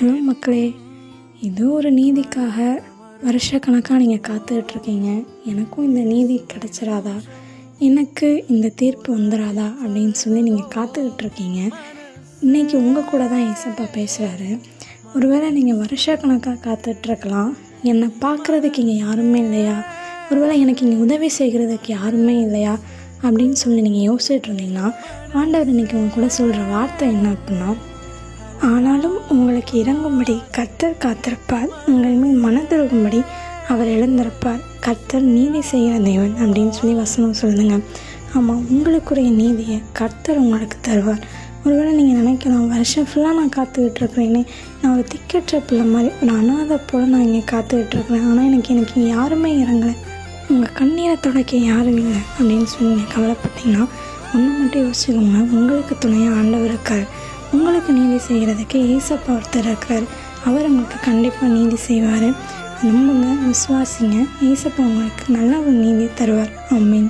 Hello மக்களே, ஏதோ ஒரு நீதிக்காக வருஷக்கணக்காக நீங்கள் காத்துட்ருக்கீங்க. எனக்கும் இந்த நீதி கிடச்சிராதா, எனக்கு இந்த தீர்ப்பு வந்துடாதா அப்படின்னு சொல்லி நீங்கள் காத்துக்கிட்ருக்கீங்க. இன்றைக்கி உங்கள் கூட தான் ஏசப்பா பேசுகிறாரு. ஒருவேளை நீங்கள் வருஷக்கணக்காக காத்துட்ருக்கலாம். என்னை பார்க்குறதுக்கு இங்கே யாருமே இல்லையா, ஒருவேளை எனக்கு இங்கே உதவி செய்கிறதுக்கு யாருமே இல்லையா அப்படின்னு சொல்லி நீங்கள் யோசிச்சுட்டு இருந்தீங்கன்னா, ஆண்டவர் இன்றைக்கி உங்கள் கூட சொல்கிற வார்த்தை என்ன அப்படின்னா, ஆனாலும் உங்களுக்கு இறங்கும்படி கர்த்தர் காத்திருப்பார், உங்கள் மேல் மனதிருக்கும்படி அவர் எழுந்திருப்பார், கர்த்தர் நீதி செய்கிற தேவன் அப்படின்னு சொல்லி வசனம் சொல்லுங்க. ஆமாம், உங்களுக்குரிய நீதியை கர்த்தர் உங்களுக்கு தருவார். ஒருவேளை நீங்கள் நினைக்கலாம், வருஷம் ஃபுல்லாக நான் காத்துக்கிட்டு இருக்கிறேனே, நான் ஒரு திக்கற்ற பிள்ளை மாதிரி ஒரு அனாதை போல் நான் இங்கே காத்துக்கிட்டு இருக்கிறேன், ஆனால் எனக்கு யாருமே இறங்கலை, உங்கள் கண்ணீரை துடைக்க யாரும் இல்லை அப்படின்னு சொல்லி நீங்கள் கவலைப்பட்டீங்கன்னா, ஒன்று மட்டும் யோசிச்சுக்கோங்க, உங்களுக்கு துணையாக ஆண்டவர் இருக்கார். உங்களுக்கு நீதி செய்கிறதுக்கு ஏசப்பா ஒருத்தர் இருக்கிறார். அவர் உங்களுக்கு கண்டிப்பாக நீதி செய்வார். நம்புங்க, விசுவாசிங்க, ஏசப்பா உங்களுக்கு நல்ல ஒரு நீதி தருவார். ஆமென்.